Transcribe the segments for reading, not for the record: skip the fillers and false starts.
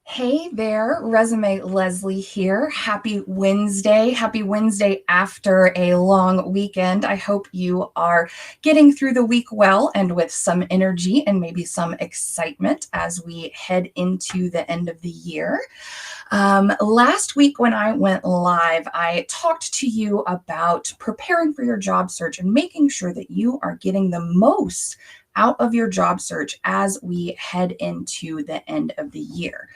Hey there, Resume Leslie here. Happy Wednesday. Happy Wednesday after a long weekend. I hope you are getting through the week well and with some energy and maybe some excitement as we head into the end of the year. Last week when I went live, I talked to you about preparing for your job search and making sure that you are getting the most out of your job search as we head into the end of the year.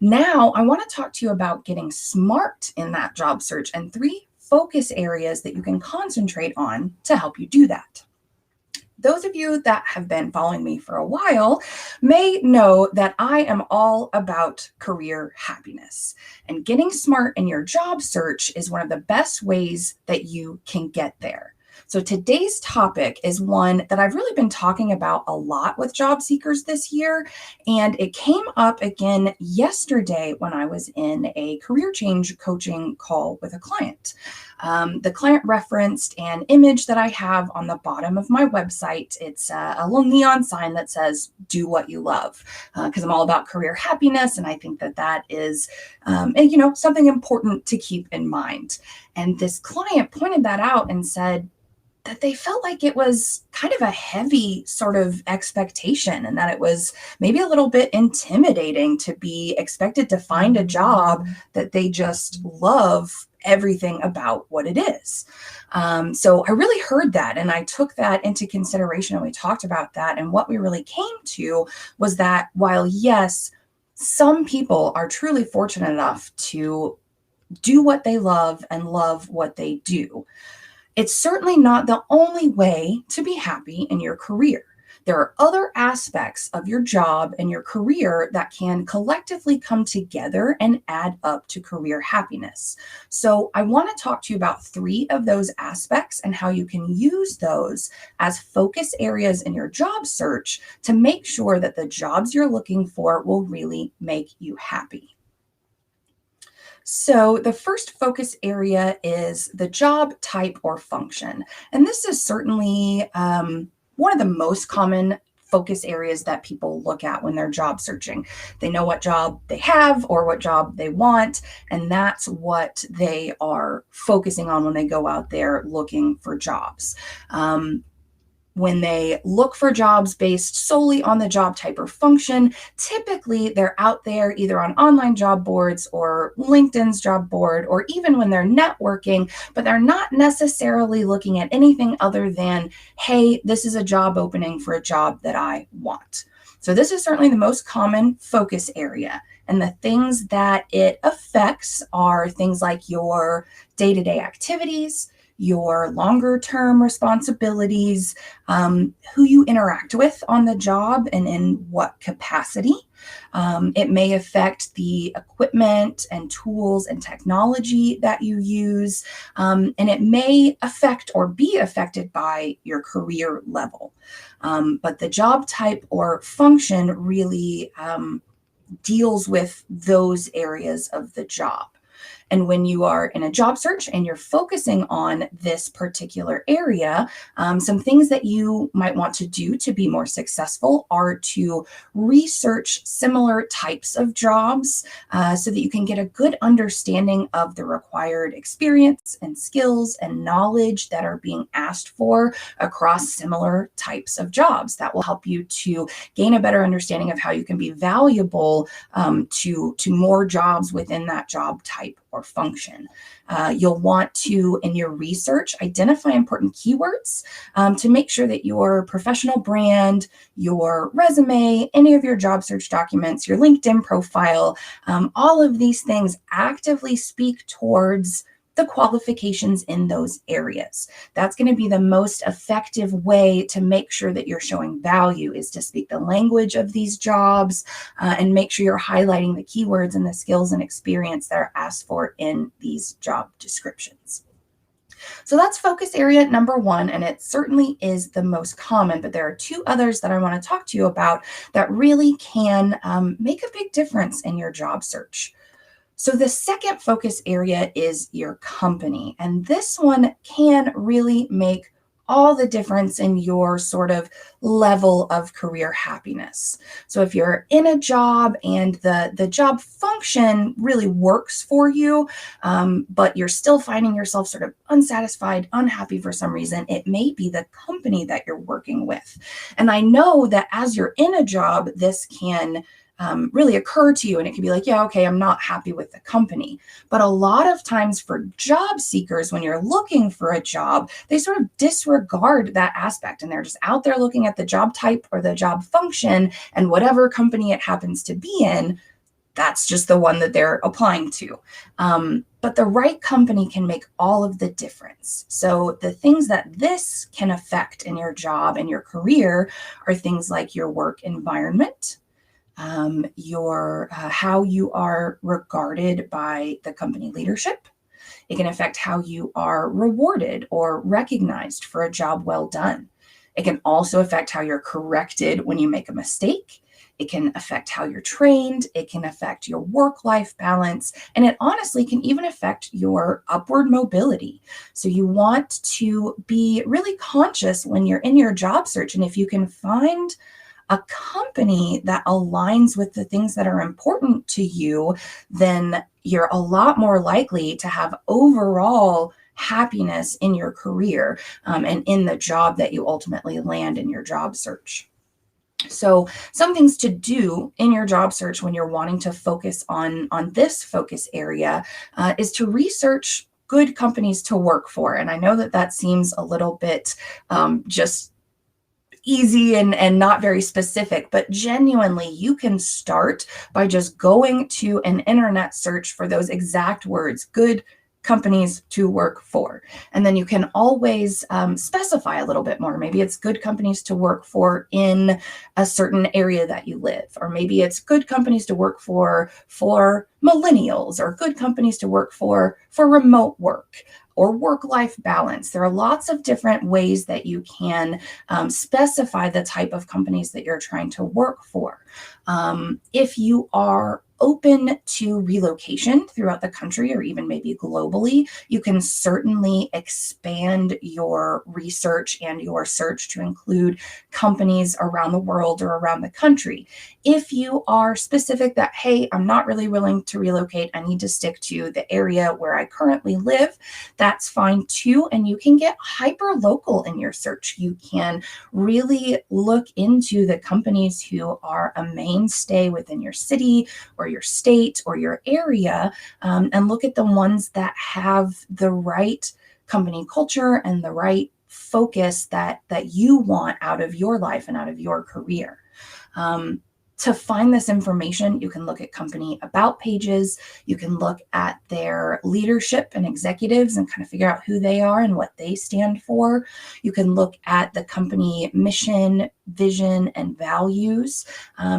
Now, I want to talk to you about getting smart in that job search and 3 focus areas that you can concentrate on to help you do that. Those of you that have been following me for a while may know that I am all about career happiness. And getting smart in your job search is one of the best ways that you can get there. So today's topic is one that I've really been talking about a lot with job seekers this year, and it came up again yesterday when I was in a career change coaching call with a client. The client referenced an image that I have on the bottom of my website. It's a little neon sign that says, "Do what you love," because I'm all about career happiness, and I think that is, something important to keep in mind. And this client pointed that out and said that they felt like it was kind of a heavy sort of expectation and that it was maybe a little bit intimidating to be expected to find a job that they just love everything about what it is. So I really heard that and I took that into consideration and we talked about that. And what we really came to was that while, yes, some people are truly fortunate enough to do what they love and love what they do, it's certainly not the only way to be happy in your career. There are other aspects of your job and your career that can collectively come together and add up to career happiness. So, I want to talk to you about 3 of those aspects and how you can use those as focus areas in your job search to make sure that the jobs you're looking for will really make you happy. So, the first focus area is the job type or function. And this is certainly one of the most common focus areas that people look at when they're job searching. They know what job they have or what job they want, and that's what they are focusing on when they go out there looking for jobs. When they look for jobs based solely on the job type or function, typically they're out there either on online job boards or LinkedIn's job board, or even when they're networking, but they're not necessarily looking at anything other than, hey, this is a job opening for a job that I want. So this is certainly the most common focus area. And the things that it affects are things like your day-to-day activities, your longer term responsibilities, who you interact with on the job and in what capacity. It may affect the equipment and tools and technology that you use, and it may affect or be affected by your career level. But the job type or function really deals with those areas of the job. And when you are in a job search and you're focusing on this particular area, some things that you might want to do to be more successful are to research similar types of jobs so that you can get a good understanding of the required experience and skills and knowledge that are being asked for across similar types of jobs. That will help you to gain a better understanding of how you can be valuable to more jobs within that job type or function. You'll want to, in your research, identify important keywords to make sure that your professional brand, your resume, any of your job search documents, your LinkedIn profile, all of these things actively speak towards the qualifications in those areas. That's going to be the most effective way to make sure that you're showing value, is to speak the language of these jobs and make sure you're highlighting the keywords and the skills and experience that are asked for in these job descriptions. So that's focus area number 1, and it certainly is the most common, but there are 2 others that I want to talk to you about that really can make a big difference in your job search. So the second focus area is your company, and this one can really make all the difference in your sort of level of career happiness. So if you're in a job and the job function really works for you, but you're still finding yourself sort of unsatisfied, unhappy for some reason, it may be the company that you're working with. And I know that as you're in a job, this can really occur to you, and it can be like, yeah, okay, I'm not happy with the company. But a lot of times for job seekers, when you're looking for a job, they sort of disregard that aspect, and they're just out there looking at the job type or the job function, and whatever company it happens to be in, that's just the one that they're applying to. But the right company can make all of the difference. So the things that this can affect in your job and your career are things like your work environment, your how you are regarded by the company leadership. It can affect how you are rewarded or recognized for a job well done. It can also affect how you're corrected when you make a mistake. It can affect how you're trained. It can affect your work-life balance. And it honestly can even affect your upward mobility. So you want to be really conscious when you're in your job search. And if you can find a company that aligns with the things that are important to you, then you're a lot more likely to have overall happiness in your career, and in the job that you ultimately land in your job search. So some things to do in your job search when you're wanting to focus on this focus area is to research good companies to work for. And I know that that seems a little bit just easy and not very specific, but genuinely you can start by just going to an internet search for those exact words, good companies to work for. And then you can always specify a little bit more. Maybe it's good companies to work for in a certain area that you live, or maybe it's good companies to work for millennials, or good companies to work for remote work or work-life balance. There are lots of different ways that you can specify the type of companies that you're trying to work for. If you are open to relocation throughout the country or even maybe globally, you can certainly expand your research and your search to include companies around the world or around the country. If you are specific that, hey, I'm not really willing to relocate, I need to stick to the area where I currently live, that's fine too. And you can get hyper local in your search. You can really look into the companies who are a mainstay within your city or your state or your area, and look at the ones that have the right company culture and the right focus that you want out of your life and out of your career. To find this information, you can look at company about pages. You can look at their leadership and executives and kind of figure out who they are and what they stand for. You can look at the company mission, vision, and values.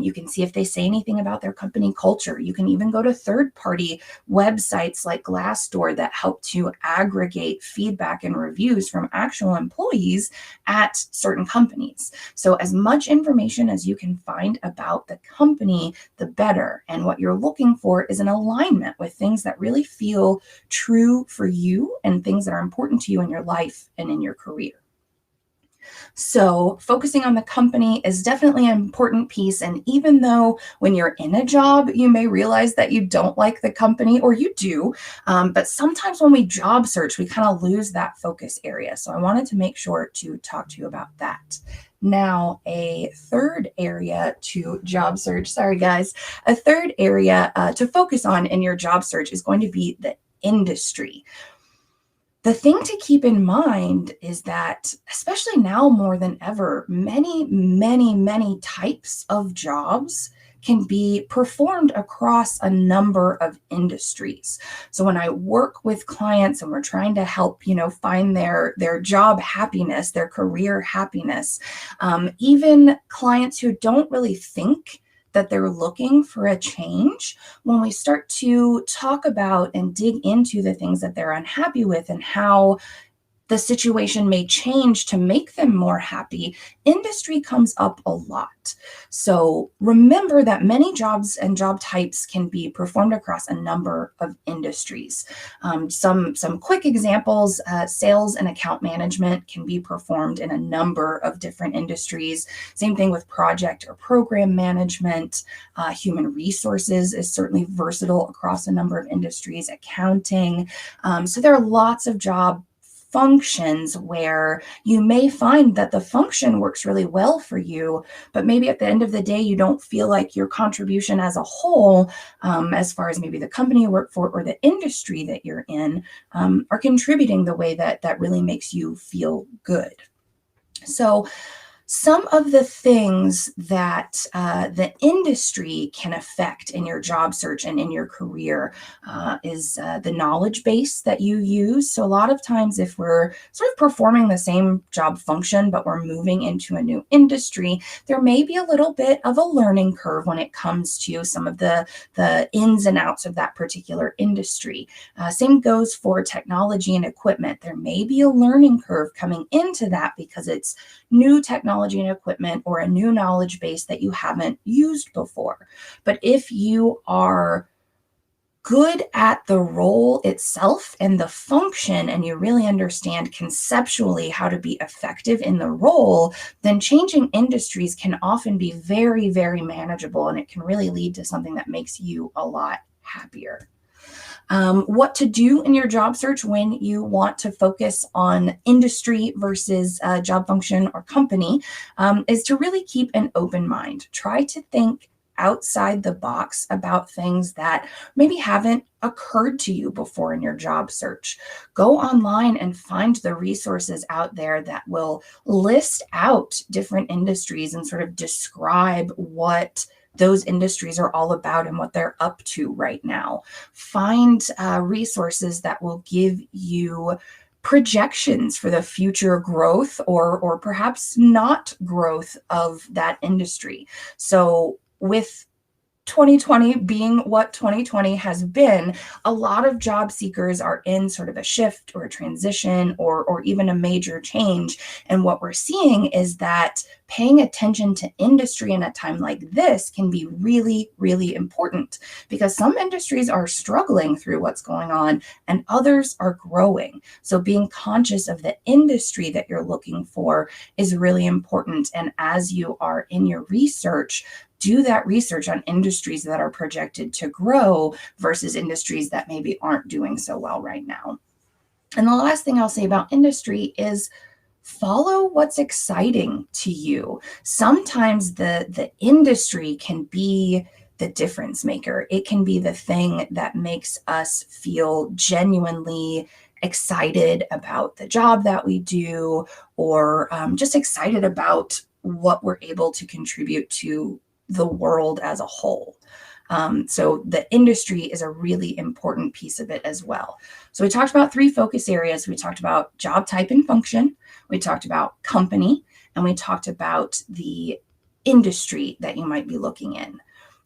You can see if they say anything about their company culture. You can even go to third-party websites like Glassdoor that help to aggregate feedback and reviews from actual employees at certain companies. So as much information as you can find about the company, the better. And what you're looking for is an alignment with things that really feel true for you and things that are important to you in your life and in your career. So focusing on the company is definitely an important piece. And even though when you're in a job, you may realize that you don't like the company, or you do, but sometimes when we job search, we kind of lose that focus area. So I wanted to make sure to talk to you about that. Now, a third area to job search, sorry guys, a third area to focus on in your job search is going to be the industry. The thing to keep in mind is that, especially now more than ever, many types of jobs can be performed across a number of industries. So when I work with clients and we're trying to help, find their job happiness, their career happiness, even clients who don't really think that they're looking for a change, when we start to talk about and dig into the things that they're unhappy with and how the situation may change to make them more happy, industry comes up a lot. So remember that many jobs and job types can be performed across a number of industries. Some quick examples, sales and account management can be performed in a number of different industries. Same thing with project or program management. Human resources is certainly versatile across a number of industries, accounting. So there are lots of job functions where you may find that the function works really well for you, but maybe at the end of the day, you don't feel like your contribution as a whole, as far as maybe the company you work for or the industry that you're in, are contributing the way that really makes you feel good. So some of the things that the industry can affect in your job search and in your career is the knowledge base that you use. So a lot of times if we're sort of performing the same job function, but we're moving into a new industry, there may be a little bit of a learning curve when it comes to some of the ins and outs of that particular industry. Same goes for technology and equipment. There may be a learning curve coming into that because it's new technology and equipment or a new knowledge base that you haven't used before. But if you are good at the role itself and the function, and you really understand conceptually how to be effective in the role, then changing industries can often be very, very manageable, and it can really lead to something that makes you a lot happier. What to do in your job search when you want to focus on industry versus job function or company is to really keep an open mind. Try to think outside the box about things that maybe haven't occurred to you before in your job search. Go online and find the resources out there that will list out different industries and sort of describe what those industries are all about and what they're up to right now. Find resources that will give you projections for the future growth or perhaps not growth of that industry. So with 2020 being what 2020 has been, a lot of job seekers are in sort of a shift or a transition or even a major change. And what we're seeing is that paying attention to industry in a time like this can be really, really important because some industries are struggling through what's going on and others are growing. So being conscious of the industry that you're looking for is really important. And as you are in your research, do that research on industries that are projected to grow versus industries that maybe aren't doing so well right now. And the last thing I'll say about industry is follow what's exciting to you. Sometimes the industry can be the difference maker. It can be the thing that makes us feel genuinely excited about the job that we do, or just excited about what we're able to contribute to the world as a whole. So the industry is a really important piece of it as well. So we talked about 3 focus areas. We talked about job type and function. We talked about company, and we talked about the industry that you might be looking in.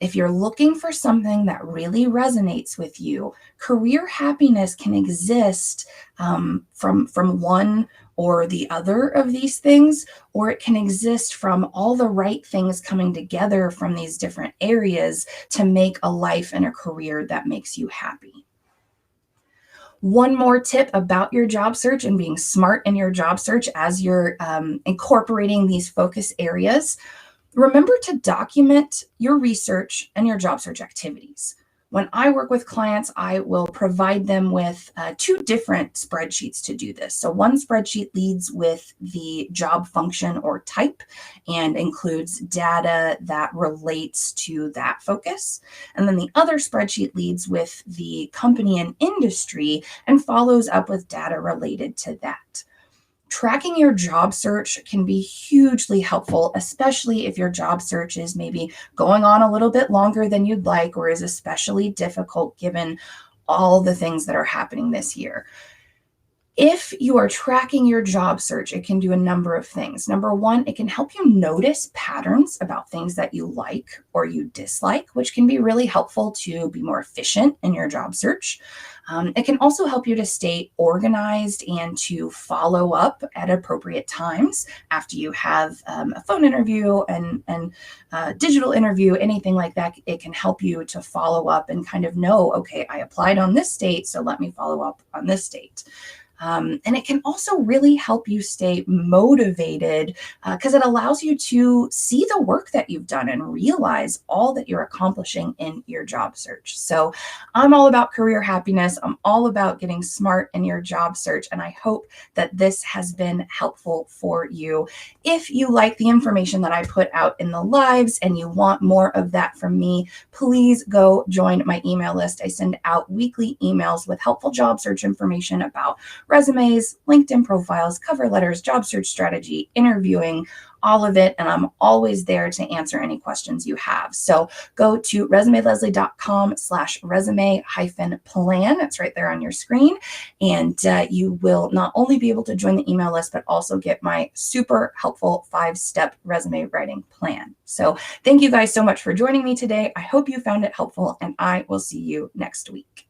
If you're looking for something that really resonates with you, career happiness can exist from one or the other of these things, or it can exist from all the right things coming together from these different areas to make a life and a career that makes you happy. One more tip about your job search and being smart in your job search as you're incorporating these focus areas. Remember to document your research and your job search activities. When I work with clients, I will provide them with 2 different spreadsheets to do this. So one spreadsheet leads with the job function or type and includes data that relates to that focus. And then the other spreadsheet leads with the company and industry and follows up with data related to that. Tracking your job search can be hugely helpful, especially if your job search is maybe going on a little bit longer than you'd like or is especially difficult given all the things that are happening this year. If you are tracking your job search, it can do a number of things. Number one, it can help you notice patterns about things that you like or you dislike, which can be really helpful to be more efficient in your job search. It can also help you to stay organized and to follow up at appropriate times after you have a phone interview and digital interview, anything like that. It can help you to follow up and kind of know, okay, I applied on this date, so let me follow up on this date. And it can also really help you stay motivated because it allows you to see the work that you've done and realize all that you're accomplishing in your job search. So I'm all about career happiness. I'm all about getting smart in your job search. And I hope that this has been helpful for you. If you like the information that I put out in the lives and you want more of that from me, please go join my email list. I send out weekly emails with helpful job search information about resumes, LinkedIn profiles, cover letters, job search strategy, interviewing, all of it. And I'm always there to answer any questions you have. So go to resumeleslie.com/resume-plan. It's right there on your screen. And you will not only be able to join the email list, but also get my super helpful 5-step resume writing plan. So thank you guys so much for joining me today. I hope you found it helpful, and I will see you next week.